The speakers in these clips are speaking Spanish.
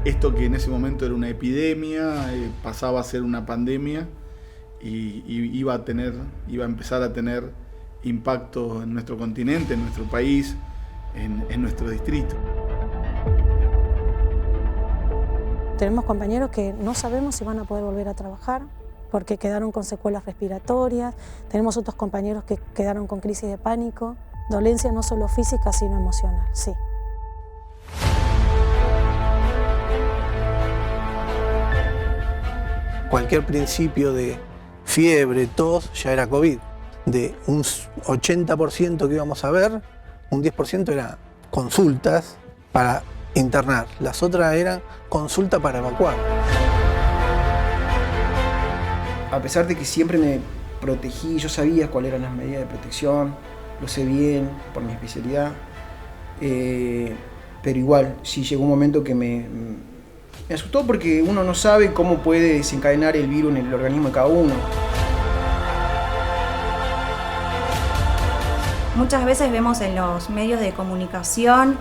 Esto que en ese momento era una epidemia, pasaba a ser una pandemia y iba a empezar a tener impacto en nuestro continente, en nuestro país, en nuestro distrito. Tenemos compañeros que no sabemos si van a poder volver a trabajar porque quedaron con secuelas respiratorias. Tenemos otros compañeros que quedaron con crisis de pánico. Dolencia no solo física, sino emocional, sí. Cualquier principio de fiebre, tos, ya era COVID. De un 80% que íbamos a ver, un 10% era consultas para internar. Las otras eran consulta para evacuar. A pesar de que siempre me protegí, yo sabía cuáles eran las medidas de protección, lo sé bien por mi especialidad, pero igual, sí llegó un momento que me asustó porque uno no sabe cómo puede desencadenar el virus en el organismo de cada uno. Muchas veces vemos en los medios de comunicación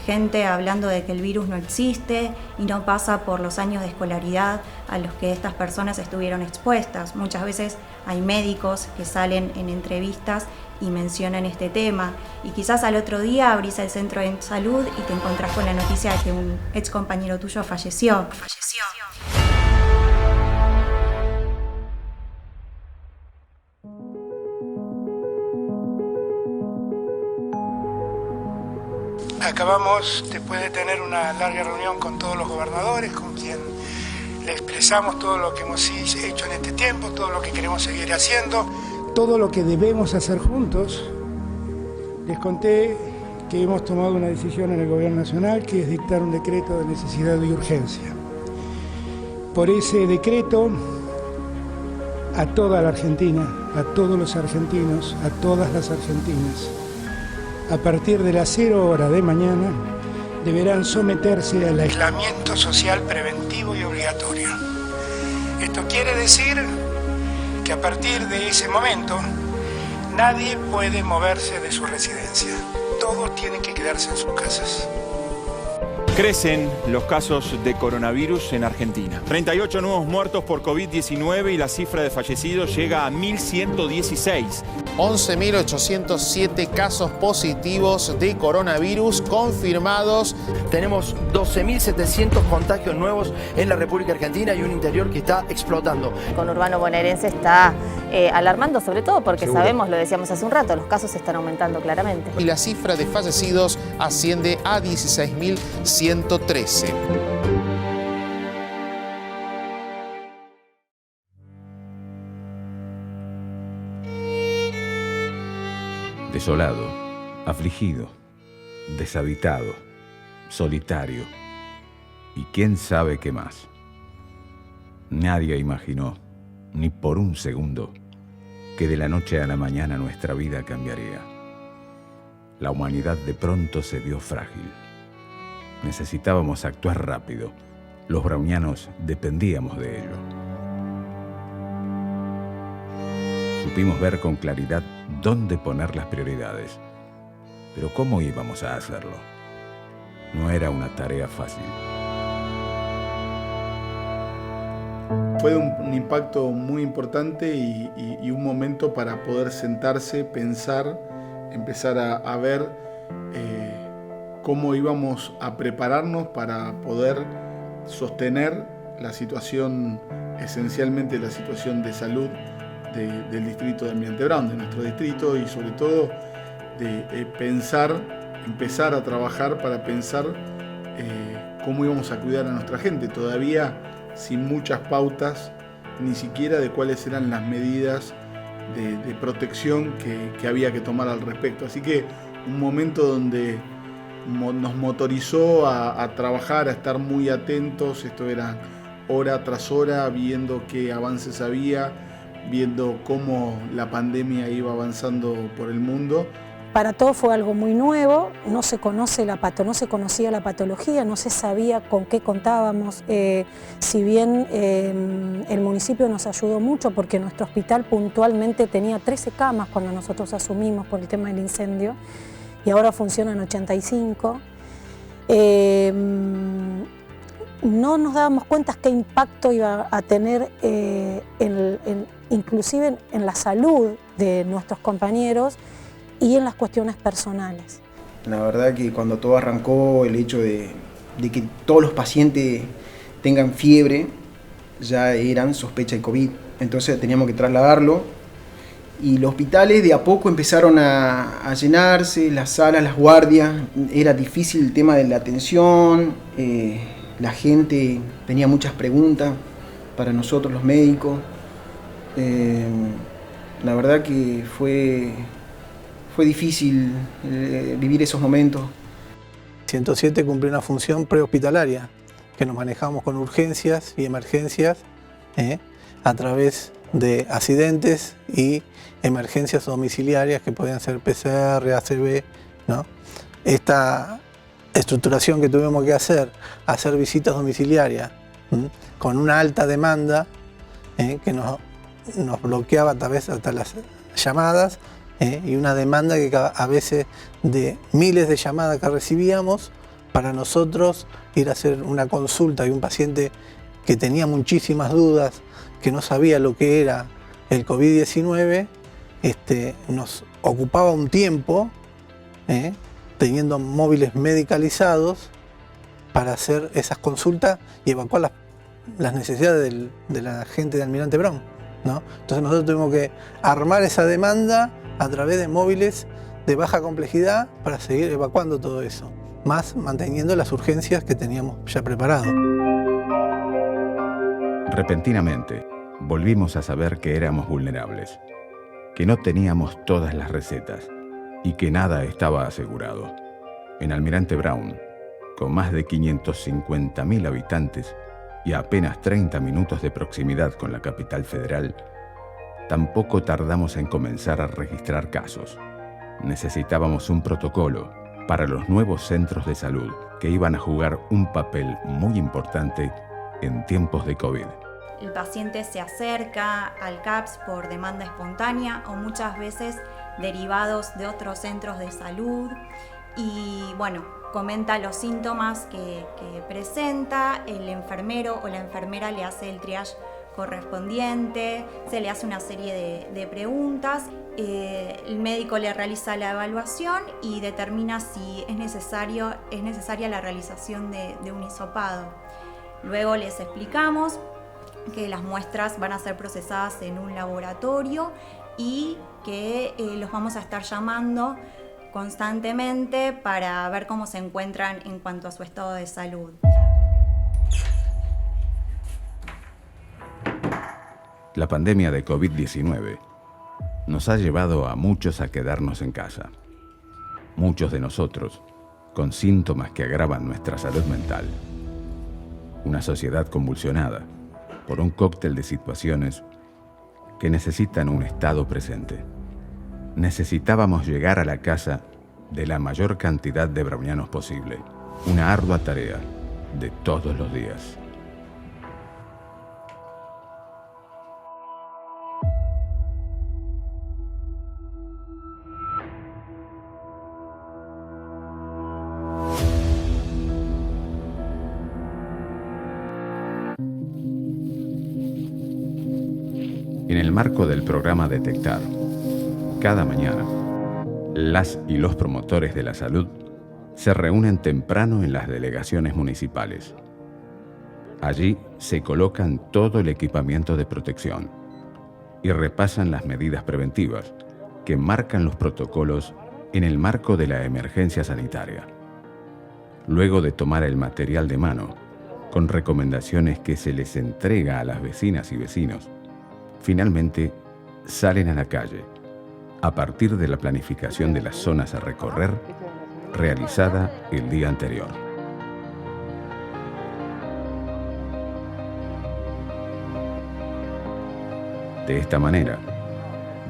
gente hablando de que el virus no existe y no pasa por los años de escolaridad a los que estas personas estuvieron expuestas. Muchas veces hay médicos que salen en entrevistas y mencionan este tema y quizás al otro día abrís el centro de salud y te encontrás con la noticia de que un ex compañero tuyo falleció. Acabamos, después de tener una larga reunión con todos los gobernadores, con quien le expresamos todo lo que hemos hecho en este tiempo, todo lo que queremos seguir haciendo, todo lo que debemos hacer juntos. Les conté que hemos tomado una decisión en el Gobierno Nacional, que es dictar un decreto de necesidad y urgencia. Por ese decreto, a toda la Argentina, a todos los argentinos, a todas las argentinas, a partir de las 0 horas de mañana, deberán someterse al aislamiento social preventivo y obligatorio. Esto quiere decir que a partir de ese momento, nadie puede moverse de su residencia. Todos tienen que quedarse en sus casas. Crecen los casos de coronavirus en Argentina. 38 nuevos muertos por COVID-19 y la cifra de fallecidos llega a 1.116. 11.807 casos positivos de coronavirus confirmados. Tenemos 12.700 contagios nuevos en la República Argentina y un interior que está explotando. El conurbano bonaerense está alarmando, sobre todo porque sabemos, lo decíamos hace un rato, los casos se están aumentando claramente. Y la cifra de fallecidos asciende a 16.113. Desolado, afligido, deshabitado, solitario y quién sabe qué más. Nadie imaginó, ni por un segundo, que de la noche a la mañana nuestra vida cambiaría. La humanidad de pronto se vio frágil. Necesitábamos actuar rápido. Los brownianos dependíamos de ello. Supimos ver con claridad dónde poner las prioridades. Pero ¿cómo íbamos a hacerlo? No era una tarea fácil. Fue un impacto muy importante y un momento para poder sentarse, pensar, empezar a ver cómo íbamos a prepararnos para poder sostener la situación, esencialmente la situación de salud del distrito de Almirante Brown, de nuestro distrito, y sobre todo de empezar a trabajar para pensar cómo íbamos a cuidar a nuestra gente, todavía sin muchas pautas, ni siquiera de cuáles eran las medidas de protección que había que tomar al respecto. Así que un momento donde nos motorizó a trabajar, a estar muy atentos. Esto era hora tras hora, viendo qué avances había, viendo cómo la pandemia iba avanzando por el mundo. Para todos fue algo muy nuevo, no se conocía la patología, no se sabía con qué contábamos. Si bien el municipio nos ayudó mucho porque nuestro hospital puntualmente tenía 13 camas cuando nosotros asumimos por el tema del incendio y ahora funcionan 85. no nos dábamos cuenta qué impacto iba a tener inclusive en la salud de nuestros compañeros y en las cuestiones personales. La verdad que cuando todo arrancó, el hecho de que todos los pacientes tengan fiebre, ya eran sospecha de COVID. Entonces teníamos que trasladarlo y los hospitales de a poco empezaron a llenarse, las salas, las guardias. Era difícil el tema de la atención, la gente tenía muchas preguntas para nosotros los médicos. La verdad que fue difícil vivir esos momentos. 107 cumplió una función prehospitalaria, que nos manejamos con urgencias y emergencias a través de accidentes y emergencias domiciliarias que podían ser PCR, ACV, ¿no? Esta estructuración que tuvimos que hacer visitas domiciliarias con una alta demanda que nos bloqueaba tal vez hasta las llamadas, y una demanda que a veces de miles de llamadas que recibíamos para nosotros ir a hacer una consulta y un paciente que tenía muchísimas dudas, que no sabía lo que era el COVID-19, nos ocupaba un tiempo teniendo móviles medicalizados para hacer esas consultas y evacuar las necesidades de la gente de Almirante Brown, ¿no? Entonces nosotros tuvimos que armar esa demanda a través de móviles de baja complejidad para seguir evacuando todo eso, más manteniendo las urgencias que teníamos ya preparadas. Repentinamente, volvimos a saber que éramos vulnerables, que no teníamos todas las recetas y que nada estaba asegurado. En Almirante Brown, con más de 550.000 habitantes y a apenas 30 minutos de proximidad con la capital federal, tampoco tardamos en comenzar a registrar casos. Necesitábamos un protocolo para los nuevos centros de salud que iban a jugar un papel muy importante en tiempos de COVID. El paciente se acerca al CAPS por demanda espontánea o muchas veces derivados de otros centros de salud y comenta los síntomas que presenta, el enfermero o la enfermera le hace el triage correspondiente, se le hace una serie de preguntas, el médico le realiza la evaluación y determina si es necesaria la realización de un hisopado. Luego les explicamos que las muestras van a ser procesadas en un laboratorio y que los vamos a estar llamando constantemente para ver cómo se encuentran en cuanto a su estado de salud. La pandemia de COVID-19 nos ha llevado a muchos a quedarnos en casa. Muchos de nosotros con síntomas que agravan nuestra salud mental. Una sociedad convulsionada por un cóctel de situaciones que necesitan un estado presente. Necesitábamos llegar a la casa de la mayor cantidad de brownianos posible. Una ardua tarea de todos los días. En el marco del programa Detectar, cada mañana, las y los promotores de la salud se reúnen temprano en las delegaciones municipales. Allí se colocan todo el equipamiento de protección y repasan las medidas preventivas que marcan los protocolos en el marco de la emergencia sanitaria. Luego de tomar el material de mano, con recomendaciones que se les entrega a las vecinas y vecinos, finalmente salen a la calle, a partir de la planificación de las zonas a recorrer, realizada el día anterior. De esta manera,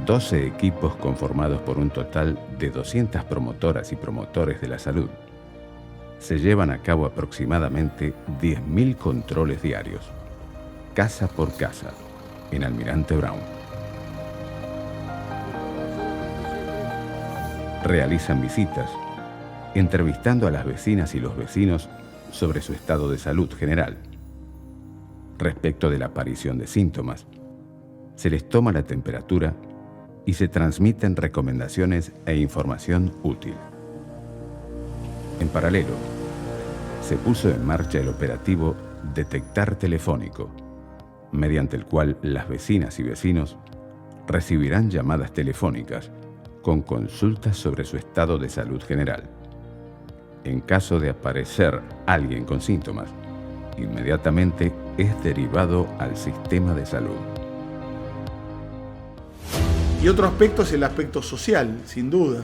12 equipos conformados por un total de 200 promotoras y promotores de la salud se llevan a cabo aproximadamente 10.000 controles diarios, casa por casa, en Almirante Brown. Realizan visitas, entrevistando a las vecinas y los vecinos sobre su estado de salud general. Respecto de la aparición de síntomas, se les toma la temperatura y se transmiten recomendaciones e información útil. En paralelo, se puso en marcha el operativo Detectar Telefónico, mediante el cual las vecinas y vecinos recibirán llamadas telefónicas con consultas sobre su estado de salud general. En caso de aparecer alguien con síntomas, inmediatamente es derivado al sistema de salud. Y otro aspecto es el aspecto social, sin duda.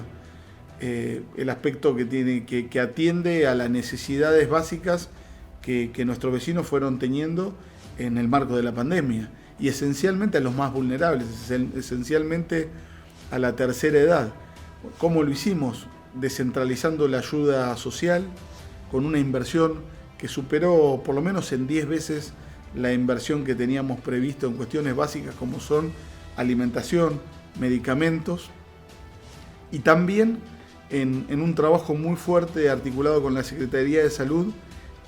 El aspecto que atiende a las necesidades básicas que nuestros vecinos fueron teniendo en el marco de la pandemia. Y esencialmente a los más vulnerables, esencialmente a la tercera edad. ¿Cómo lo hicimos? Descentralizando la ayuda social con una inversión que superó por lo menos en 10 veces la inversión que teníamos previsto en cuestiones básicas como son alimentación, medicamentos, y también en un trabajo muy fuerte articulado con la Secretaría de Salud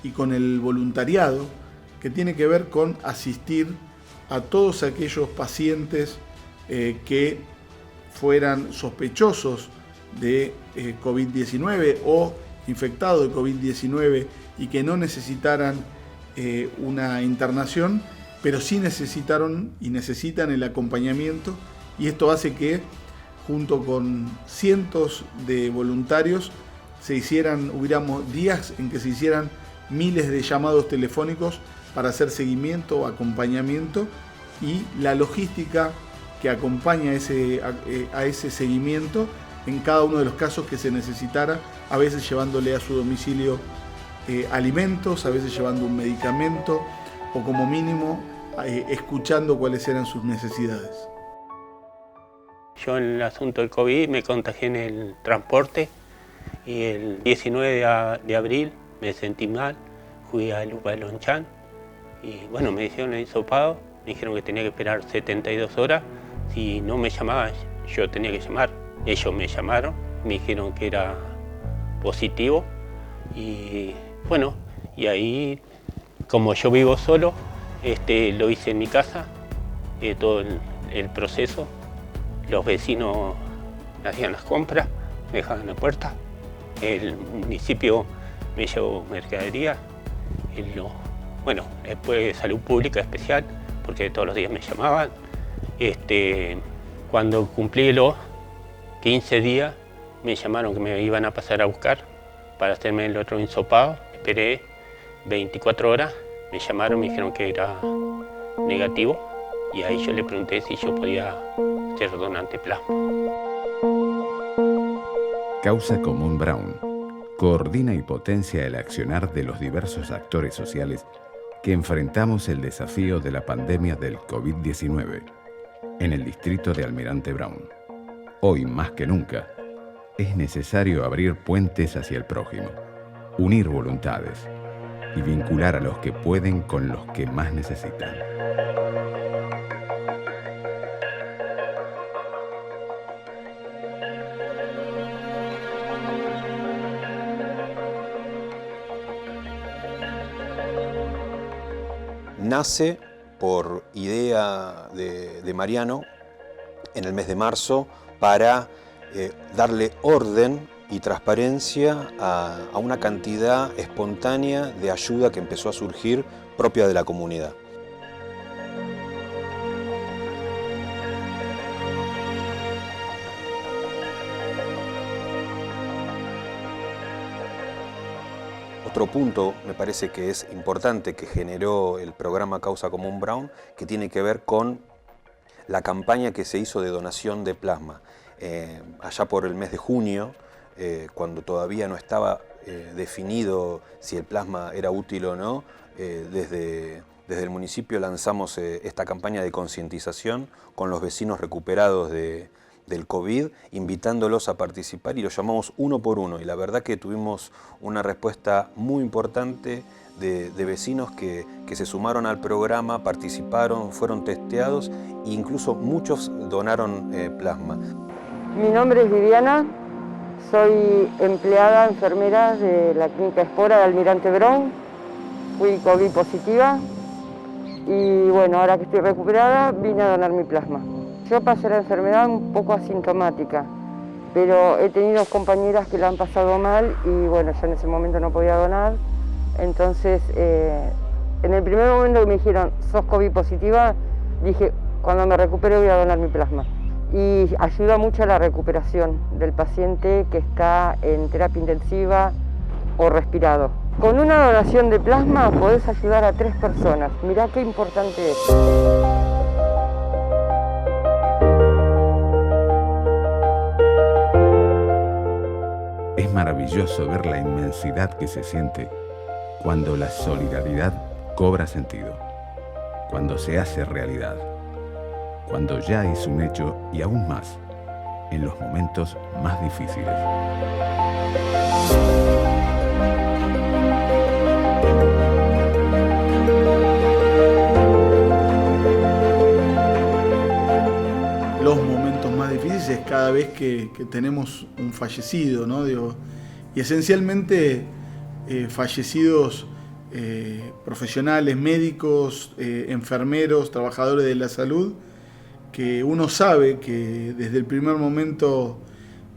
y con el voluntariado, que tiene que ver con asistir a todos aquellos pacientes que fueran sospechosos de COVID-19 o infectados de COVID-19 y que no necesitaran una internación, pero sí necesitaron y necesitan el acompañamiento, y esto hace que junto con cientos de voluntarios hubiéramos días en que se hicieran miles de llamados telefónicos para hacer seguimiento, acompañamiento, y la logística que acompaña a ese seguimiento en cada uno de los casos que se necesitara, a veces llevándole a su domicilio alimentos, a veces llevando un medicamento, o como mínimo escuchando cuáles eran sus necesidades. Yo en el asunto del COVID me contagié en el transporte y el 19 de abril me sentí mal, fui a Lupa de Lonchán y bueno, me hicieron el hisopado, me dijeron que tenía que esperar 72 horas, si no me llamaban yo tenía que llamar, ellos me llamaron, me dijeron que era positivo y bueno, y ahí como yo vivo solo, lo hice en mi casa, todo el proceso. Los vecinos hacían las compras, me dejaban en la puerta. El municipio me llevó mercadería. Después Salud Pública Especial, porque todos los días me llamaban. Cuando cumplí los 15 días, me llamaron que me iban a pasar a buscar para hacerme el otro hisopado. Esperé 24 horas, me llamaron, me dijeron que era negativo. Y ahí yo le pregunté si yo podía ser donante plasma. Causa Común Brown coordina y potencia el accionar de los diversos actores sociales que enfrentamos el desafío de la pandemia del COVID-19 en el distrito de Almirante Brown. Hoy más que nunca es necesario abrir puentes hacia el prójimo, unir voluntades y vincular a los que pueden con los que más necesitan. Nace por idea de Mariano en el mes de marzo para darle orden y transparencia a una cantidad espontánea de ayuda que empezó a surgir propia de la comunidad. Otro punto me parece que es importante que generó el programa Causa Común Brown, que tiene que ver con la campaña que se hizo de donación de plasma. Allá por el mes de junio, cuando todavía no estaba definido si el plasma era útil o no, desde el municipio lanzamos esta campaña de concientización con los vecinos recuperados del COVID, invitándolos a participar, y los llamamos uno por uno, y la verdad que tuvimos una respuesta muy importante de vecinos que se sumaron al programa, participaron, fueron testeados e incluso muchos donaron plasma. Mi nombre es Viviana, Soy empleada enfermera de la clínica Espora de Almirante Brown. Fui COVID positiva y bueno, ahora que estoy recuperada vine a donar mi plasma. Yo pasé la enfermedad un poco asintomática, pero he tenido compañeras que la han pasado mal y bueno, yo en ese momento no podía donar. Entonces, en el primer momento que me dijeron, sos COVID positiva, dije, cuando me recupere voy a donar mi plasma. Y ayuda mucho a la recuperación del paciente que está en terapia intensiva o respirado. Con una donación de plasma podés ayudar a 3 personas. Mirá qué importante es. Es maravilloso ver la inmensidad que se siente cuando la solidaridad cobra sentido, cuando se hace realidad, cuando ya es un hecho y aún más en los momentos más difíciles. Los momentos más difíciles es cada vez que tenemos un fallecido, ¿no? Digo, y esencialmente fallecidos profesionales, médicos, enfermeros, trabajadores de la salud, que uno sabe que desde el primer momento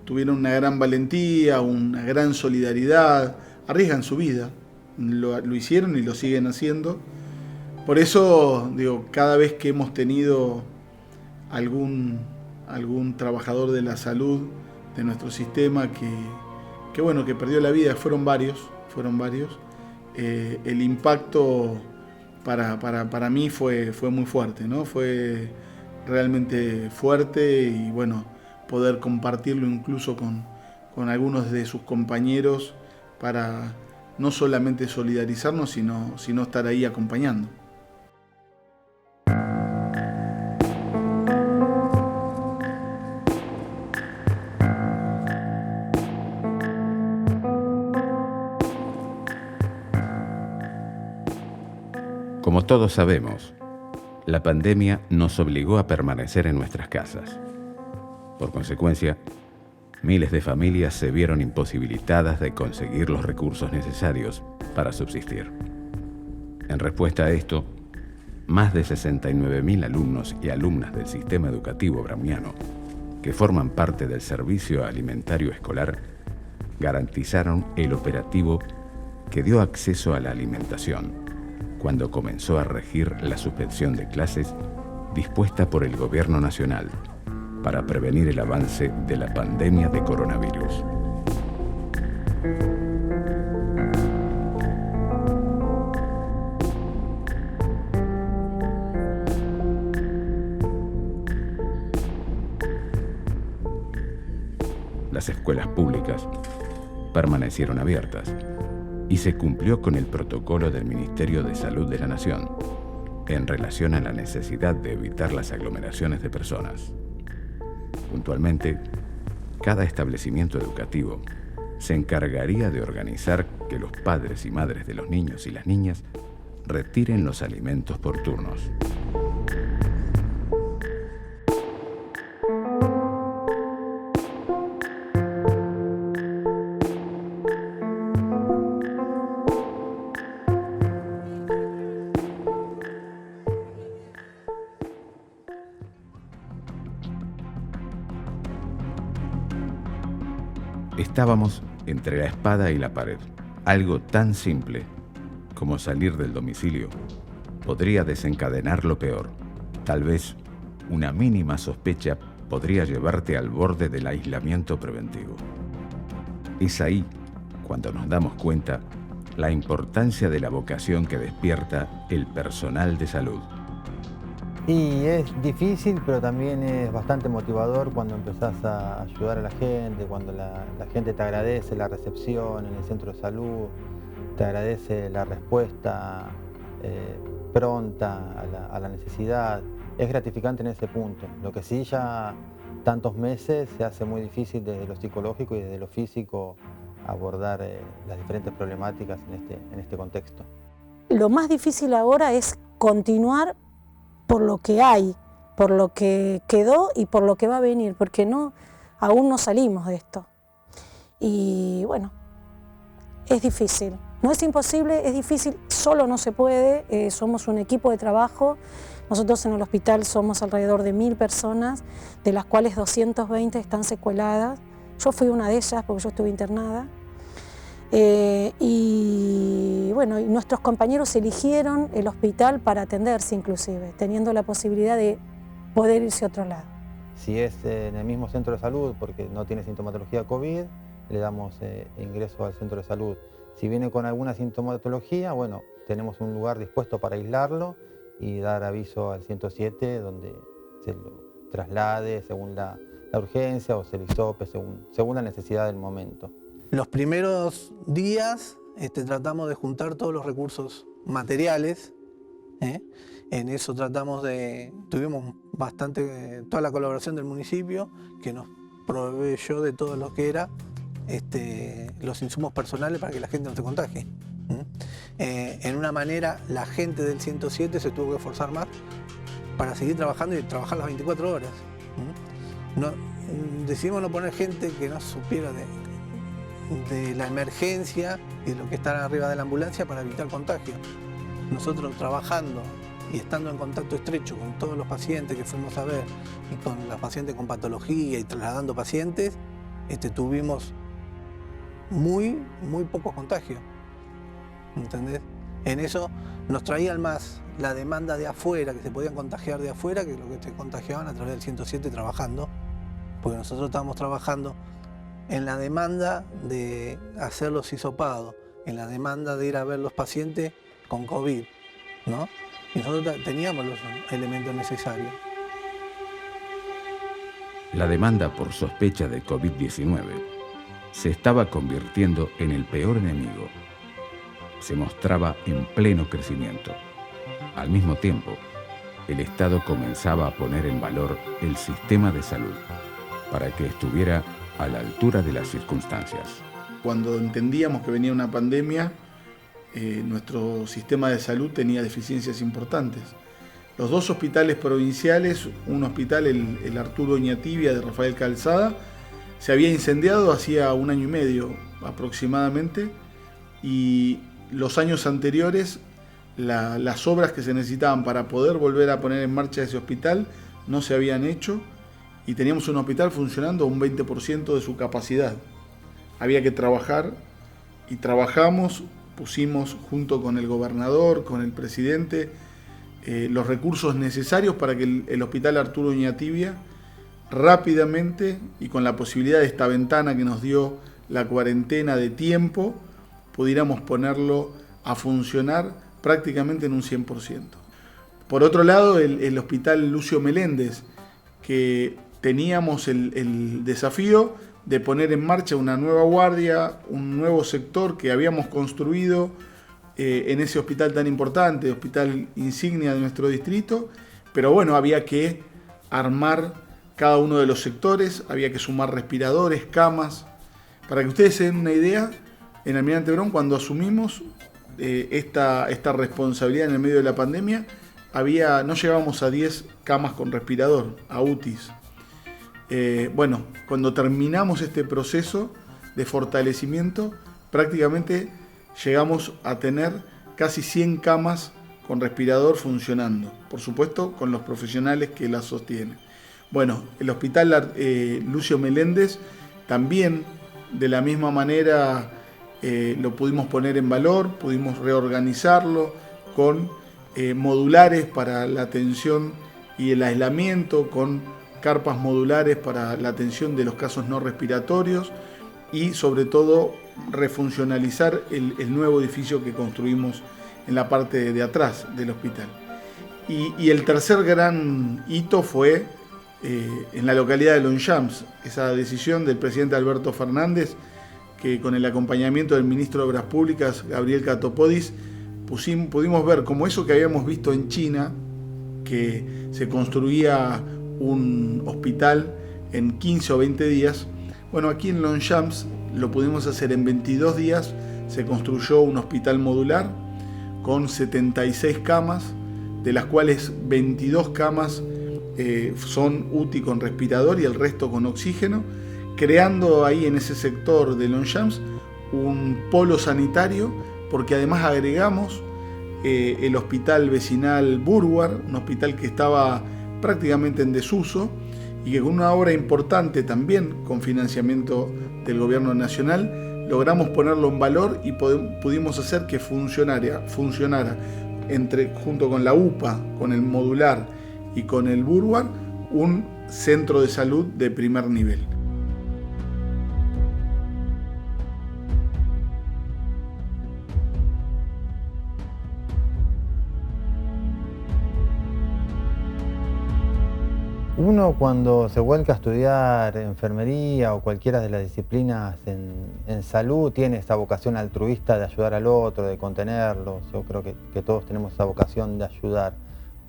tuvieron una gran valentía, una gran solidaridad, arriesgan su vida, lo hicieron y lo siguen haciendo. Por eso, digo, cada vez que hemos tenido algún trabajador de la salud de nuestro sistema que bueno, que perdió la vida, fueron varios, el impacto para mí fue muy fuerte, ¿no? Fue realmente fuerte y bueno, poder compartirlo incluso con algunos de sus compañeros para no solamente solidarizarnos, sino estar ahí acompañando. Como todos sabemos, la pandemia nos obligó a permanecer en nuestras casas. Por consecuencia, miles de familias se vieron imposibilitadas de conseguir los recursos necesarios para subsistir. En respuesta a esto, más de 69.000 alumnos y alumnas del sistema educativo browniano, que forman parte del servicio alimentario escolar, garantizaron el operativo que dio acceso a la alimentación cuando comenzó a regir la suspensión de clases dispuesta por el Gobierno Nacional para prevenir el avance de la pandemia de coronavirus. Las escuelas públicas permanecieron abiertas y se cumplió con el protocolo del Ministerio de Salud de la Nación en relación a la necesidad de evitar las aglomeraciones de personas. Puntualmente, cada establecimiento educativo se encargaría de organizar que los padres y madres de los niños y las niñas retiren los alimentos por turnos. Estábamos entre la espada y la pared. Algo tan simple como salir del domicilio podría desencadenar lo peor. Tal vez una mínima sospecha podría llevarte al borde del aislamiento preventivo. Es ahí cuando nos damos cuenta la importancia de la vocación que despierta el personal de salud. Y es difícil, pero también es bastante motivador cuando empezás a ayudar a la gente, cuando la gente te agradece la recepción en el centro de salud, te agradece la respuesta pronta a la necesidad. Es gratificante en ese punto. Lo que sí, ya tantos meses se hace muy difícil desde lo psicológico y desde lo físico abordar las diferentes problemáticas en este contexto. Lo más difícil ahora es continuar por lo que hay, por lo que quedó y por lo que va a venir, porque aún no salimos de esto. Y bueno, es difícil. No es imposible, es difícil, solo no se puede. Somos un equipo de trabajo. Nosotros en el hospital somos alrededor de 1000 personas, de las cuales 220 están secueladas. Yo fui una de ellas porque yo estuve internada. Y bueno, y nuestros compañeros eligieron el hospital para atenderse inclusive, teniendo la posibilidad de poder irse a otro lado. Si es en el mismo centro de salud porque no tiene sintomatología COVID, le damos ingreso al centro de salud. Si viene con alguna sintomatología, bueno, tenemos un lugar dispuesto para aislarlo y dar aviso al 107 donde se lo traslade según la urgencia o se le hisope según la necesidad del momento. Los primeros días tratamos de juntar todos los recursos materiales. En eso tuvimos bastante, toda la colaboración del municipio que nos proveyó de todo lo que era los insumos personales para que la gente no se contagie. En una manera, la gente del 107 se tuvo que esforzar más para seguir trabajando y trabajar las 24 horas. Decidimos no poner gente que no supiera de la emergencia y de lo que está arriba de la ambulancia para evitar contagio. Nosotros trabajando y estando en contacto estrecho con todos los pacientes que fuimos a ver y con los pacientes con patología y trasladando pacientes, tuvimos muy pocos contagios. ¿Entendés? En eso nos traían más la demanda de afuera, que se podían contagiar de afuera, que lo que se contagiaban a través del 107 trabajando, porque nosotros estábamos trabajando en la demanda de hacer los hisopados, en la demanda de ir a ver los pacientes con COVID, ¿no? Y nosotros teníamos los elementos necesarios. La demanda por sospecha de COVID-19 se estaba convirtiendo en el peor enemigo. Se mostraba en pleno crecimiento. Al mismo tiempo, el Estado comenzaba a poner en valor el sistema de salud para que estuviera a la altura de las circunstancias. Cuando entendíamos que venía una pandemia, nuestro sistema de salud tenía deficiencias importantes. Los dos hospitales provinciales, un hospital, el Arturo Oñatibia de Rafael Calzada, se había incendiado hacía 1 año y medio aproximadamente, y los años anteriores las obras que se necesitaban para poder volver a poner en marcha ese hospital no se habían hecho, y teníamos un hospital funcionando a un 20% de su capacidad. Había que trabajar, y trabajamos, pusimos junto con el gobernador, con el presidente, los recursos necesarios para que el hospital Arturo Oñatibia rápidamente, y con la posibilidad de esta ventana que nos dio la cuarentena de tiempo, pudiéramos ponerlo a funcionar prácticamente en un 100%. Por otro lado, el hospital Lucio Meléndez, que teníamos el desafío de poner en marcha una nueva guardia, un nuevo sector que habíamos construido en ese hospital tan importante, hospital insignia de nuestro distrito, pero bueno, había que armar cada uno de los sectores, había que sumar respiradores, camas. Para que ustedes se den una idea, en Almirante Brown, cuando asumimos esta responsabilidad en el medio de la pandemia, no llegábamos a 10 camas con respirador, a UTIs. Bueno, cuando terminamos este proceso de fortalecimiento, prácticamente llegamos a tener casi 100 camas con respirador funcionando, por supuesto con los profesionales que las sostienen. Bueno, el hospital Lucio Meléndez también de la misma manera lo pudimos poner en valor, pudimos reorganizarlo con modulares para la atención y el aislamiento, con carpas modulares para la atención de los casos no respiratorios y sobre todo refuncionalizar el nuevo edificio que construimos en la parte de atrás del hospital. Y el tercer gran hito fue en la localidad de Longchamps, esa decisión del presidente Alberto Fernández, que con el acompañamiento del ministro de Obras Públicas, Gabriel Catopodis, pudimos ver como eso que habíamos visto en China, que se construía un hospital en 15 o 20 días. Bueno, aquí en Longchamps lo pudimos hacer en 22 días, se construyó un hospital modular con 76 camas, de las cuales 22 camas son UTI con respirador y el resto con oxígeno. creando ahí en ese sector de Longchamps un polo sanitario, porque además agregamos el hospital vecinal Burguard, un hospital que estaba prácticamente en desuso y que con una obra importante también con financiamiento del gobierno nacional logramos ponerlo en valor y pudimos hacer que funcionara junto con la UPA, con el modular y con el Burguard, un centro de salud de primer nivel. Uno cuando se vuelca a estudiar enfermería o cualquiera de las disciplinas en salud tiene esa vocación altruista de ayudar al otro, de contenerlo. Yo creo que todos tenemos esa vocación de ayudar.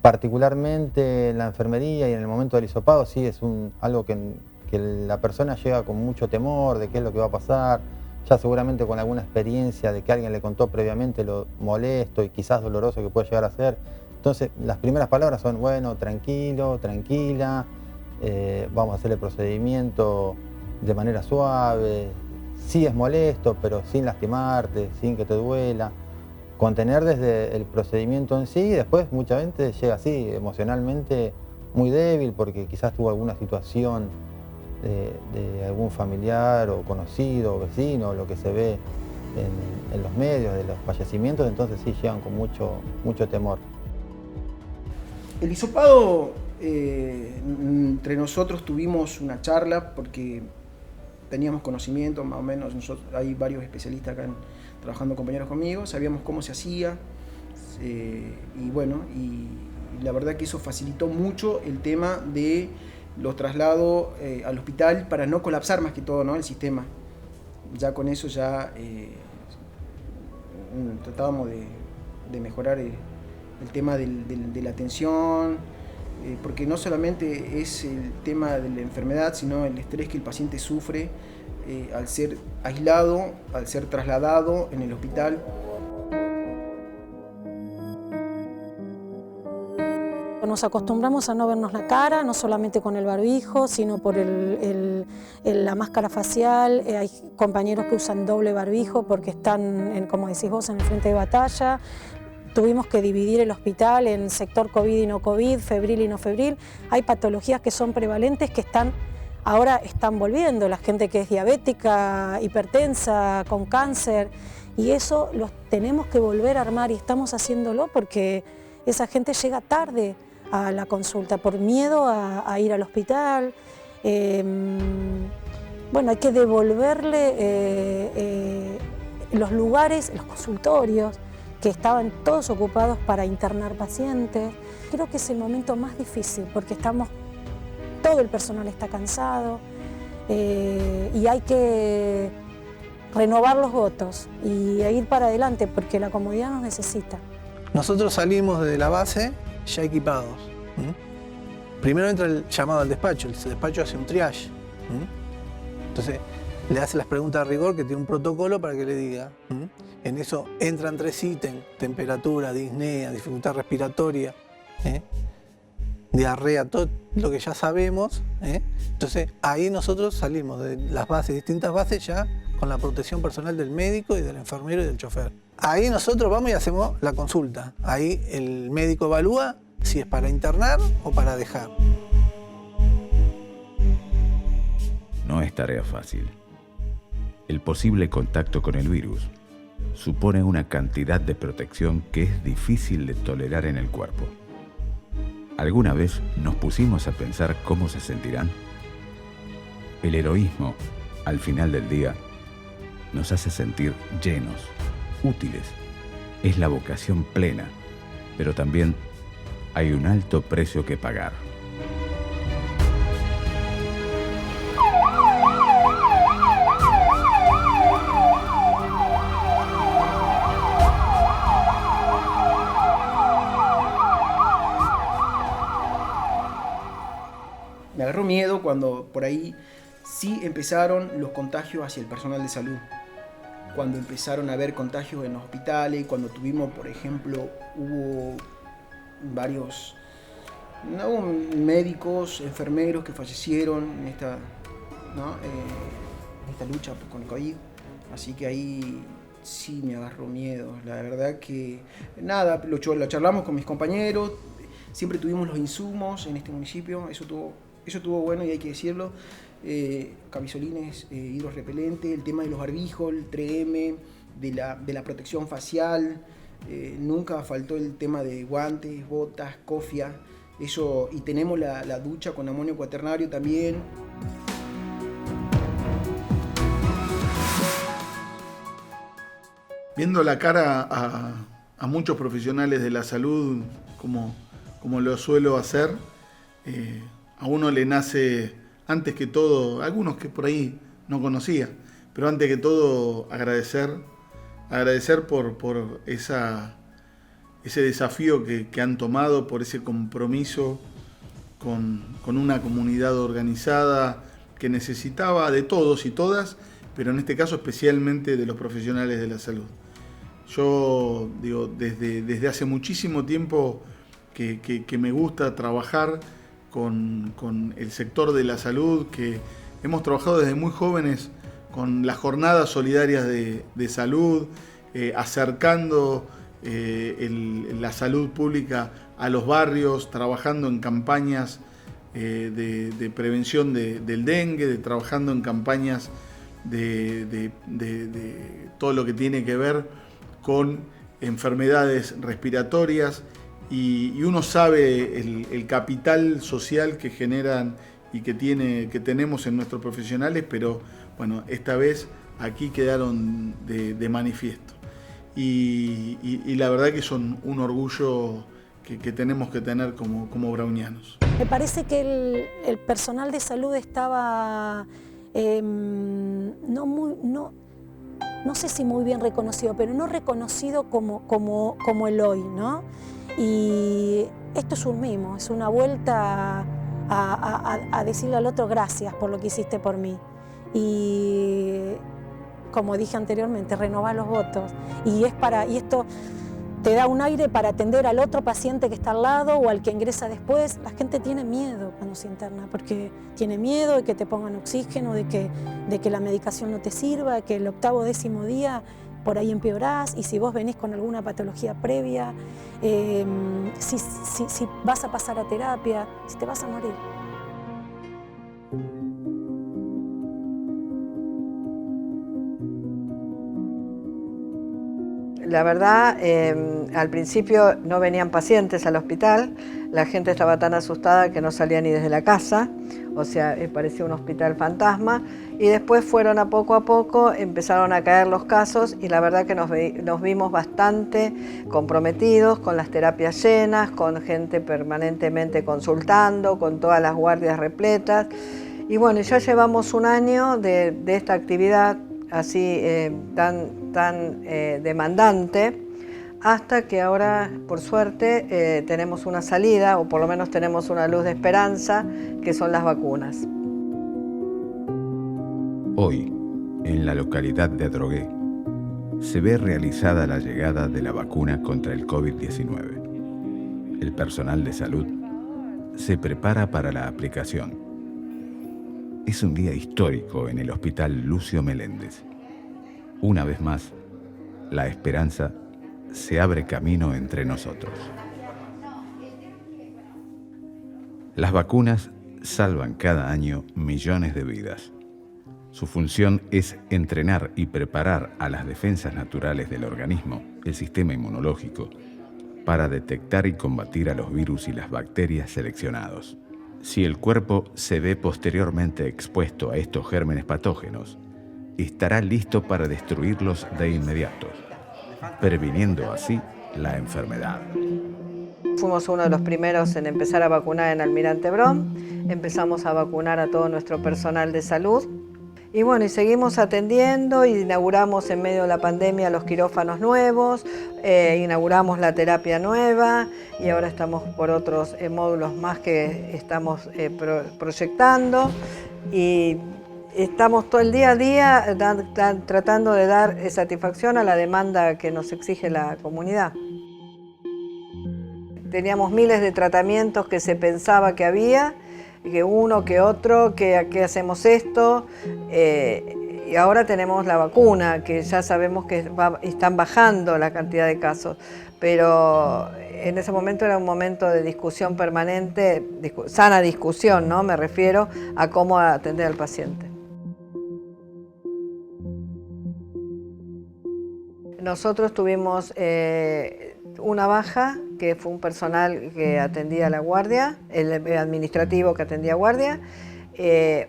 Particularmente en la enfermería y en el momento del hisopado sí es algo que la persona llega con mucho temor de qué es lo que va a pasar, ya seguramente con alguna experiencia de que alguien le contó previamente lo molesto y quizás doloroso que puede llegar a ser. Entonces, las primeras palabras son, bueno, tranquilo, tranquila, vamos a hacer el procedimiento de manera suave, sí es molesto, pero sin lastimarte, sin que te duela. Contener desde el procedimiento en sí y después mucha gente llega así, emocionalmente muy débil porque quizás tuvo alguna situación de algún familiar o conocido o vecino, lo que se ve en los medios de los fallecimientos, entonces sí llegan con mucho temor. El hisopado, entre nosotros tuvimos una charla porque teníamos conocimiento, más o menos, hay varios especialistas acá trabajando compañeros conmigo, sabíamos cómo se hacía y bueno, y la verdad que eso facilitó mucho el tema de los traslados al hospital para no colapsar más que todo, ¿no?, el sistema. Ya con eso ya tratábamos de mejorar el tema de la atención, porque no solamente es el tema de la enfermedad, sino el estrés que el paciente sufre al ser aislado, al ser trasladado en el hospital. Nos acostumbramos a no vernos la cara, no solamente con el barbijo, sino por la máscara facial. Hay compañeros que usan doble barbijo porque están, como decís vos, en el frente de batalla. Tuvimos que dividir el hospital en sector COVID y no COVID, febril y no febril. Hay patologías que son prevalentes que ahora están volviendo. La gente que es diabética, hipertensa, con cáncer. Y eso los tenemos que volver a armar y estamos haciéndolo porque esa gente llega tarde a la consulta por miedo a ir al hospital. Bueno, hay que devolverle los lugares, los consultorios, que estaban todos ocupados para internar pacientes. Creo que es el momento más difícil porque todo el personal está cansado y hay que renovar los votos y ir para adelante porque la comunidad nos necesita. Nosotros salimos de la base ya equipados. Primero entra el llamado al despacho, el despacho hace un triage. Entonces le hace las preguntas de rigor que tiene un protocolo para que le diga. En eso entran 3 ítems: temperatura, disnea, dificultad respiratoria, diarrea, todo lo que ya sabemos. Entonces ahí nosotros salimos de las bases, distintas bases ya con la protección personal del médico y del enfermero y del chofer. Ahí nosotros vamos y hacemos la consulta. Ahí el médico evalúa si es para internar o para dejar. No es tarea fácil. El posible contacto con el virus supone una cantidad de protección que es difícil de tolerar en el cuerpo. ¿Alguna vez nos pusimos a pensar cómo se sentirán? El heroísmo, al final del día, nos hace sentir llenos, útiles. Es la vocación plena, pero también hay un alto precio que pagar. Me agarró miedo cuando por ahí sí empezaron los contagios hacia el personal de salud. Cuando empezaron a haber contagios en los hospitales, cuando tuvimos, por ejemplo, hubo médicos, enfermeros que fallecieron ¿no? En esta lucha con el COVID. Así que ahí sí me agarró miedo. La verdad que nada, lo charlamos con mis compañeros, siempre tuvimos los insumos en este municipio, eso estuvo bueno y hay que decirlo. Camisolines hidrorrepelentes, el tema de los barbijos, el 3M, de la protección facial, nunca faltó el tema de guantes, botas, cofia, eso, y tenemos la ducha con amonio cuaternario también. Viendo la cara a muchos profesionales de la salud, como lo suelo hacer, a uno le nace, antes que todo, algunos que por ahí no conocía, pero antes que todo agradecer por ese desafío que han tomado, por ese compromiso con una comunidad organizada que necesitaba de todos y todas, pero en este caso especialmente de los profesionales de la salud. Yo digo, desde hace muchísimo tiempo que me gusta trabajar con el sector de la salud, que hemos trabajado desde muy jóvenes con las jornadas solidarias de salud, acercando la salud pública a los barrios, trabajando en campañas de prevención del dengue, trabajando en campañas de todo lo que tiene que ver con enfermedades respiratorias, y uno sabe el capital social que generan y que tenemos en nuestros profesionales, pero bueno, esta vez aquí quedaron de manifiesto. Y la verdad que son un orgullo que tenemos que tener como brownianos. Me parece que el personal de salud estaba no sé si muy bien reconocido, pero no reconocido como el hoy, ¿no? Y esto es un mimo, es una vuelta a decirle al otro gracias por lo que hiciste por mí. Y como dije anteriormente, renovar los votos. Y esto te da un aire para atender al otro paciente que está al lado o al que ingresa después. La gente tiene miedo cuando se interna, porque tiene miedo de que te pongan oxígeno, de que la medicación no te sirva, que el 8º o 10º día por ahí empeorás, y si vos venís con alguna patología previa, si vas a pasar a terapia, si te vas a morir. La verdad, al principio no venían pacientes al hospital, la gente estaba tan asustada que no salía ni desde la casa, o sea, parecía un hospital fantasma, y después fueron a poco, empezaron a caer los casos, y la verdad que nos vimos bastante comprometidos con las terapias llenas, con gente permanentemente consultando, con todas las guardias repletas, y bueno, ya llevamos un año de esta actividad así tan demandante, hasta que ahora, por suerte, tenemos una salida, o por lo menos tenemos una luz de esperanza, que son las vacunas. Hoy, en la localidad de Adrogué, se ve realizada la llegada de la vacuna contra el COVID-19. El personal de salud se prepara para la aplicación. Es un día histórico en el Hospital Lucio Meléndez. Una vez más, la esperanza se abre camino entre nosotros. Las vacunas salvan cada año millones de vidas. Su función es entrenar y preparar a las defensas naturales del organismo, el sistema inmunológico, para detectar y combatir a los virus y las bacterias seleccionados. Si el cuerpo se ve posteriormente expuesto a estos gérmenes patógenos, estará listo para destruirlos de inmediato, previniendo así la enfermedad. Fuimos uno de los primeros en empezar a vacunar en Almirante Brown, empezamos a vacunar a todo nuestro personal de salud, y bueno, y seguimos atendiendo, inauguramos en medio de la pandemia los quirófanos nuevos, inauguramos la terapia nueva, y ahora estamos por otros módulos más que estamos proyectando, y estamos todo el día a día tratando de dar satisfacción a la demanda que nos exige la comunidad. Teníamos miles de tratamientos que se pensaba que había, que uno, que otro, que hacemos esto. Y ahora tenemos la vacuna, que ya sabemos que están bajando la cantidad de casos, pero en ese momento era un momento de discusión permanente, sana discusión, ¿no? Me refiero a cómo atender al paciente. Nosotros tuvimos una baja, que fue un personal que atendía la guardia, el administrativo que atendía guardia,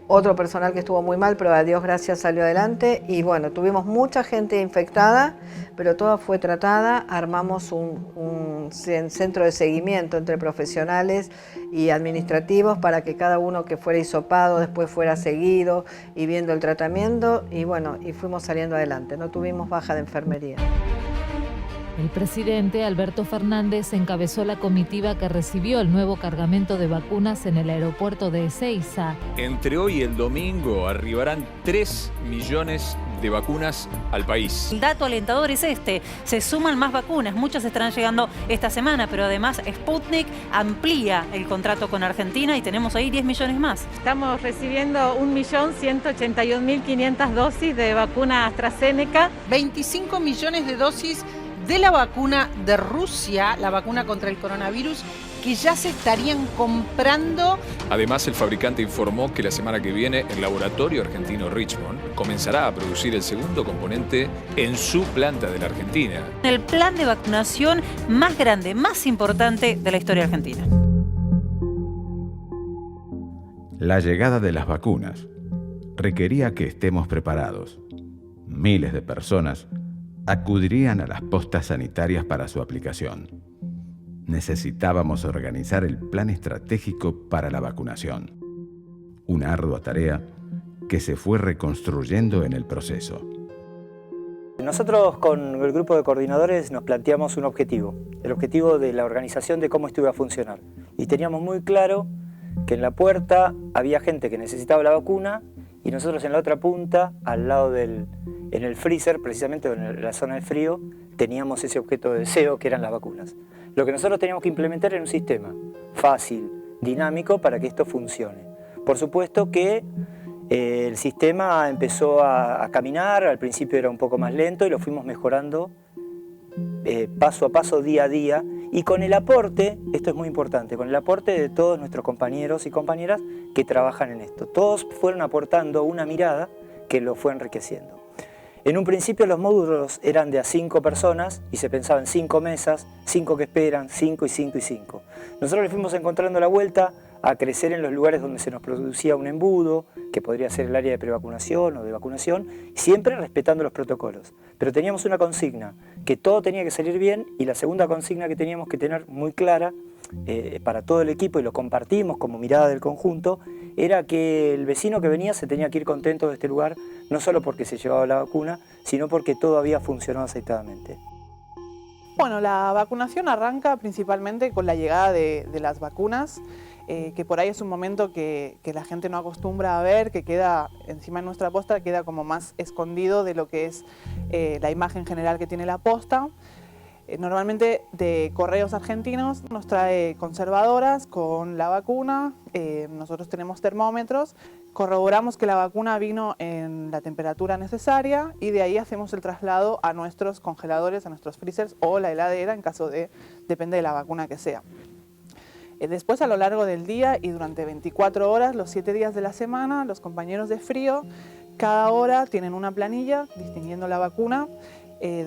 otro personal que estuvo muy mal, pero a Dios gracias salió adelante, y bueno, tuvimos mucha gente infectada, pero toda fue tratada. Armamos un centro de seguimiento entre profesionales y administrativos para que cada uno que fuera hisopado después fuera seguido y viendo el tratamiento, y bueno, y fuimos saliendo adelante, no tuvimos baja de enfermería. El presidente Alberto Fernández encabezó la comitiva que recibió el nuevo cargamento de vacunas en el aeropuerto de Ezeiza. Entre hoy y el domingo arribarán 3 millones de vacunas al país. El dato alentador es este: se suman más vacunas, muchas estarán llegando esta semana, pero además Sputnik amplía el contrato con Argentina y tenemos ahí 10 millones más. Estamos recibiendo 1.181.500 dosis de vacuna AstraZeneca. 25 millones de dosis de la vacuna de Rusia, la vacuna contra el coronavirus, que ya se estarían comprando. Además, el fabricante informó que la semana que viene el laboratorio argentino Richmond comenzará a producir el segundo componente en su planta de la Argentina. El plan de vacunación más grande, más importante de la historia argentina. La llegada de las vacunas requería que estemos preparados. Miles de personas acudirían a las postas sanitarias para su aplicación. Necesitábamos organizar el plan estratégico para la vacunación. Una ardua tarea que se fue reconstruyendo en el proceso. Nosotros con el grupo de coordinadores nos planteamos un objetivo, el objetivo de la organización de cómo esto iba a funcionar. Y teníamos muy claro que en la puerta había gente que necesitaba la vacuna y nosotros en la otra punta, al lado en el freezer, precisamente en la zona de frío, teníamos ese objeto de deseo que eran las vacunas. Lo que nosotros teníamos que implementar era un sistema fácil, dinámico, para que esto funcione. Por supuesto que el sistema empezó a caminar, al principio era un poco más lento y lo fuimos mejorando paso a paso, día a día, y con el aporte, esto es muy importante, con el aporte de todos nuestros compañeros y compañeras que trabajan en esto. Todos fueron aportando una mirada que lo fue enriqueciendo. En un principio los módulos eran de a 5 personas y se pensaba en 5 mesas, 5 que esperan, 5 y 5 y 5. Nosotros le fuimos encontrando la vuelta a crecer en los lugares donde se nos producía un embudo, que podría ser el área de prevacunación o de vacunación, siempre respetando los protocolos. Pero teníamos una consigna, que todo tenía que salir bien, y la segunda consigna que teníamos que tener muy clara para todo el equipo, y lo compartimos como mirada del conjunto, era que el vecino que venía se tenía que ir contento de este lugar, no solo porque se llevaba la vacuna, sino porque todo había funcionado acertadamente. Bueno, la vacunación arranca principalmente con la llegada de las vacunas, que por ahí es un momento que la gente no acostumbra a ver, que queda encima de nuestra posta, queda como más escondido de lo que es la imagen general que tiene la posta. Normalmente de Correos Argentinos nos trae conservadoras con la vacuna, nosotros tenemos termómetros, corroboramos que la vacuna vino en la temperatura necesaria y de ahí hacemos el traslado a nuestros congeladores, a nuestros freezers o la heladera en caso de, depende de la vacuna que sea. Después, a lo largo del día y durante 24 horas, los 7 días de la semana, los compañeros de frío, cada hora tienen una planilla distinguiendo la vacuna,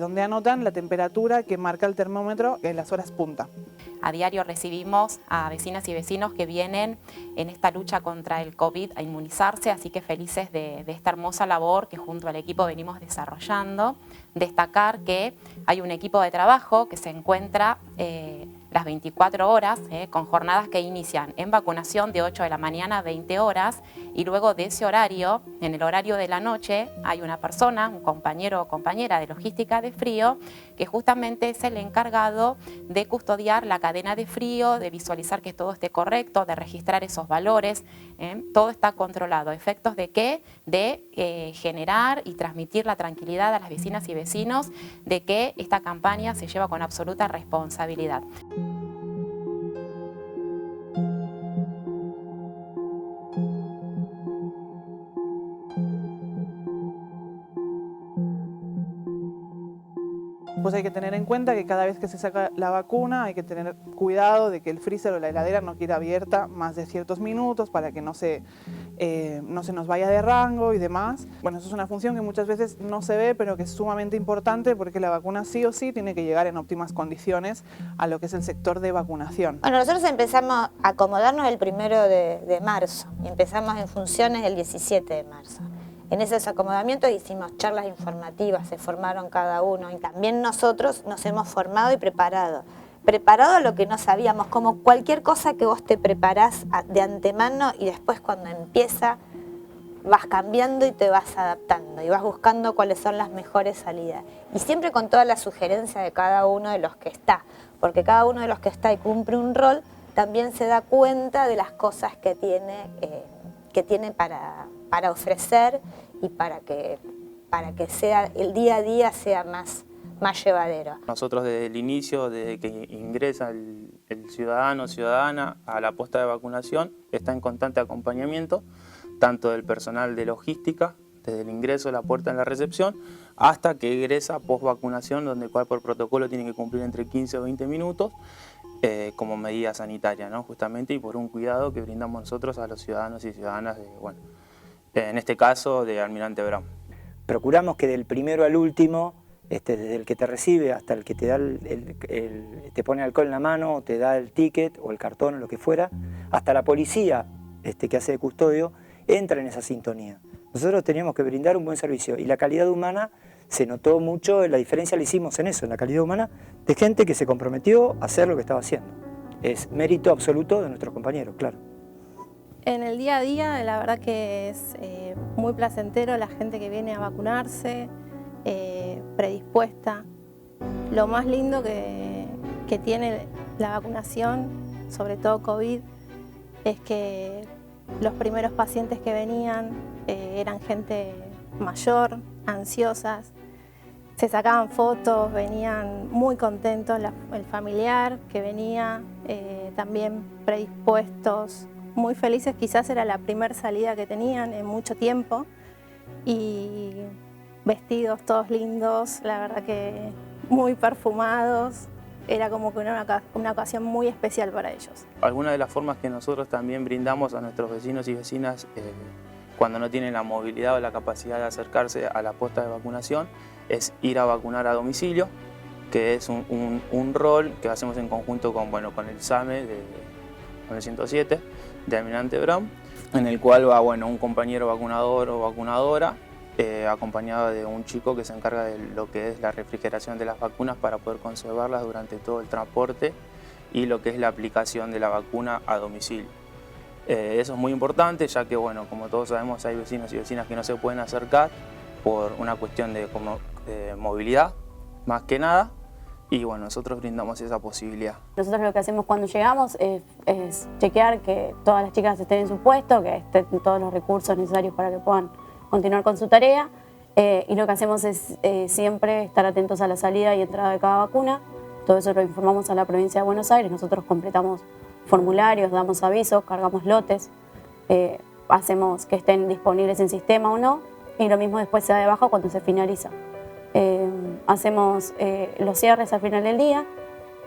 donde anotan la temperatura que marca el termómetro en las horas punta. A diario recibimos a vecinas y vecinos que vienen en esta lucha contra el COVID a inmunizarse, así que felices de esta hermosa labor que junto al equipo venimos desarrollando. Destacar que hay un equipo de trabajo que se encuentra las 24 horas, con jornadas que inician en vacunación de 8 de la mañana a 20 horas y luego de ese horario, en el horario de la noche, hay una persona, un compañero o compañera de logística de frío que justamente es el encargado de custodiar la cadena de frío, de visualizar que todo esté correcto, de registrar esos valores, todo está controlado. ¿Efectos de qué? De generar y transmitir la tranquilidad a las vecinas y vecinos de que esta campaña se lleva con absoluta responsabilidad. Pues hay que tener en cuenta que cada vez que se saca la vacuna hay que tener cuidado de que el freezer o la heladera no quede abierta más de ciertos minutos para que no se nos vaya de rango y demás. Bueno, eso es una función que muchas veces no se ve, pero que es sumamente importante porque la vacuna sí o sí tiene que llegar en óptimas condiciones a lo que es el sector de vacunación. Bueno, nosotros empezamos a acomodarnos el 1 de marzo y empezamos en funciones el 17 de marzo. En esos acomodamientos hicimos charlas informativas, se formaron cada uno y también nosotros nos hemos formado y preparado. Preparado a lo que no sabíamos, como cualquier cosa que vos te preparás de antemano y después cuando empieza vas cambiando y te vas adaptando y vas buscando cuáles son las mejores salidas. Y siempre con toda la sugerencia de cada uno de los que está, porque cada uno de los que está y cumple un rol también se da cuenta de las cosas que tiene para ofrecer y para que sea el día a día sea más llevadero. Nosotros desde el inicio, desde que ingresa el ciudadano o ciudadana a la posta de vacunación, está en constante acompañamiento, tanto del personal de logística, desde el ingreso, la puerta en la recepción, hasta que egresa post vacunación, donde el cual por protocolo tiene que cumplir entre 15 o 20 minutos como medida sanitaria, ¿no? Justamente, y por un cuidado que brindamos nosotros a los ciudadanos y ciudadanas en este caso de Almirante Brown. Procuramos que del primero al último, desde el que te recibe hasta el que te da te pone alcohol en la mano, o te da el ticket o el cartón o lo que fuera, hasta la policía que hace de custodio, entra en esa sintonía. Nosotros teníamos que brindar un buen servicio y la calidad humana se notó mucho, la diferencia la hicimos en eso, en la calidad humana de gente que se comprometió a hacer lo que estaba haciendo. Es mérito absoluto de nuestros compañeros, claro. En el día a día la verdad que es muy placentero la gente que viene a vacunarse, predispuesta. Lo más lindo que tiene la vacunación, sobre todo COVID, es que los primeros pacientes que venían eran gente mayor, ansiosas, se sacaban fotos, venían muy contentos, el familiar que venía también predispuestos, muy felices, quizás era la primera salida que tenían en mucho tiempo y vestidos todos lindos, la verdad que muy perfumados, era como que una ocasión muy especial para ellos. Algunas de las formas que nosotros también brindamos a nuestros vecinos y vecinas cuando no tienen la movilidad o la capacidad de acercarse a la posta de vacunación es ir a vacunar a domicilio, que es un rol que hacemos en conjunto con el SAME, con el 107 de Almirante Brown, en el cual va un compañero vacunador o vacunadora acompañado de un chico que se encarga de lo que es la refrigeración de las vacunas para poder conservarlas durante todo el transporte y lo que es la aplicación de la vacuna a domicilio. Eso es muy importante, ya que como todos sabemos hay vecinos y vecinas que no se pueden acercar por una cuestión de movilidad, más que nada, y nosotros brindamos esa posibilidad. Nosotros lo que hacemos cuando llegamos es chequear que todas las chicas estén en su puesto, que estén todos los recursos necesarios para que puedan continuar con su tarea, y lo que hacemos es siempre estar atentos a la salida y entrada de cada vacuna. Todo eso lo informamos a la provincia de Buenos Aires, nosotros completamos formularios, damos avisos, cargamos lotes, hacemos que estén disponibles en sistema o no, y lo mismo después se da de baja cuando se finaliza. Hacemos los cierres al final del día,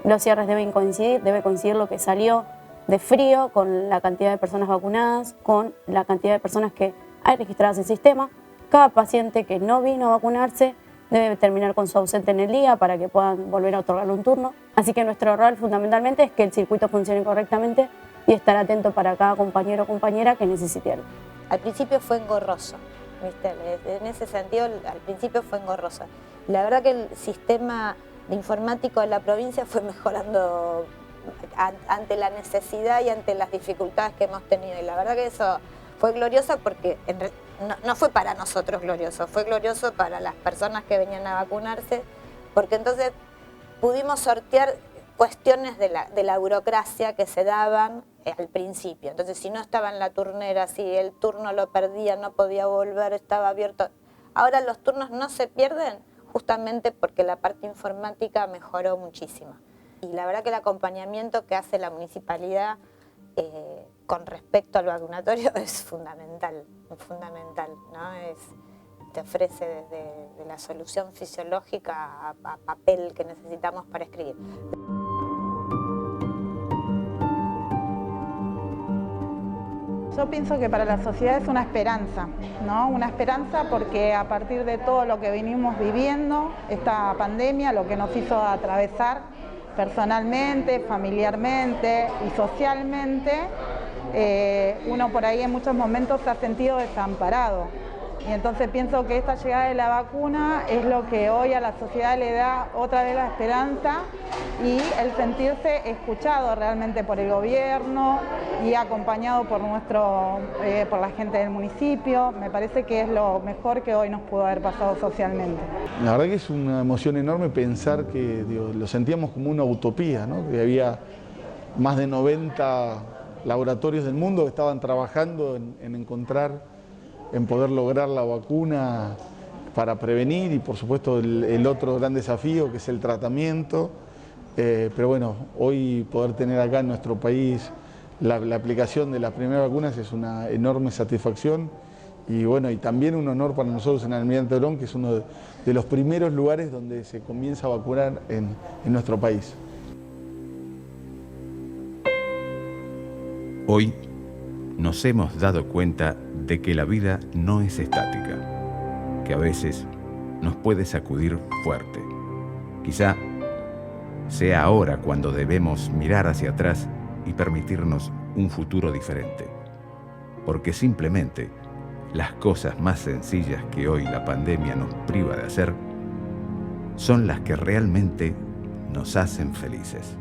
los cierres debe coincidir lo que salió de frío con la cantidad de personas vacunadas, con la cantidad de personas que hay registradas en el sistema. Cada paciente que no vino a vacunarse debe terminar con su ausente en el día para que puedan volver a otorgarle un turno. Así que nuestro rol fundamentalmente es que el circuito funcione correctamente y estar atento para cada compañero o compañera que necesite algo. Al principio fue engorroso, ¿viste? En ese sentido al principio fue engorroso. La verdad que el sistema de informático de la provincia fue mejorando ante la necesidad y ante las dificultades que hemos tenido. Y la verdad que eso fue glorioso porque no fue para nosotros glorioso, fue glorioso para las personas que venían a vacunarse, porque entonces pudimos sortear cuestiones de la burocracia que se daban al principio. Entonces, si no estaba en la turnera, si el turno lo perdía, no podía volver, estaba abierto. Ahora los turnos no se pierden justamente porque la parte informática mejoró muchísimo. Y la verdad que el acompañamiento que hace la municipalidad con respecto al vacunatorio es fundamental, ¿no? te ofrece desde la solución fisiológica a papel que necesitamos para escribir. Yo pienso que para la sociedad es una esperanza, ¿no? Una esperanza porque a partir de todo lo que venimos viviendo, esta pandemia, lo que nos hizo atravesar personalmente, familiarmente y socialmente, uno por ahí en muchos momentos se ha sentido desamparado. Y entonces pienso que esta llegada de la vacuna es lo que hoy a la sociedad le da otra vez la esperanza y el sentirse escuchado realmente por el gobierno y acompañado por por la gente del municipio. Me parece que es lo mejor que hoy nos pudo haber pasado socialmente. La verdad que es una emoción enorme pensar que lo sentíamos como una utopía, ¿no? Que había más de 90 laboratorios del mundo que estaban trabajando en poder lograr la vacuna para prevenir y por supuesto el otro gran desafío que es el tratamiento. Pero bueno, hoy poder tener acá en nuestro país la aplicación de las primeras vacunas es una enorme satisfacción y bueno, y también un honor para nosotros en Almirante Brown, que es uno de los primeros lugares donde se comienza a vacunar en nuestro país. Hoy nos hemos dado cuenta de que la vida no es estática, que a veces nos puede sacudir fuerte. Quizá sea ahora cuando debemos mirar hacia atrás y permitirnos un futuro diferente, porque simplemente las cosas más sencillas que hoy la pandemia nos priva de hacer son las que realmente nos hacen felices.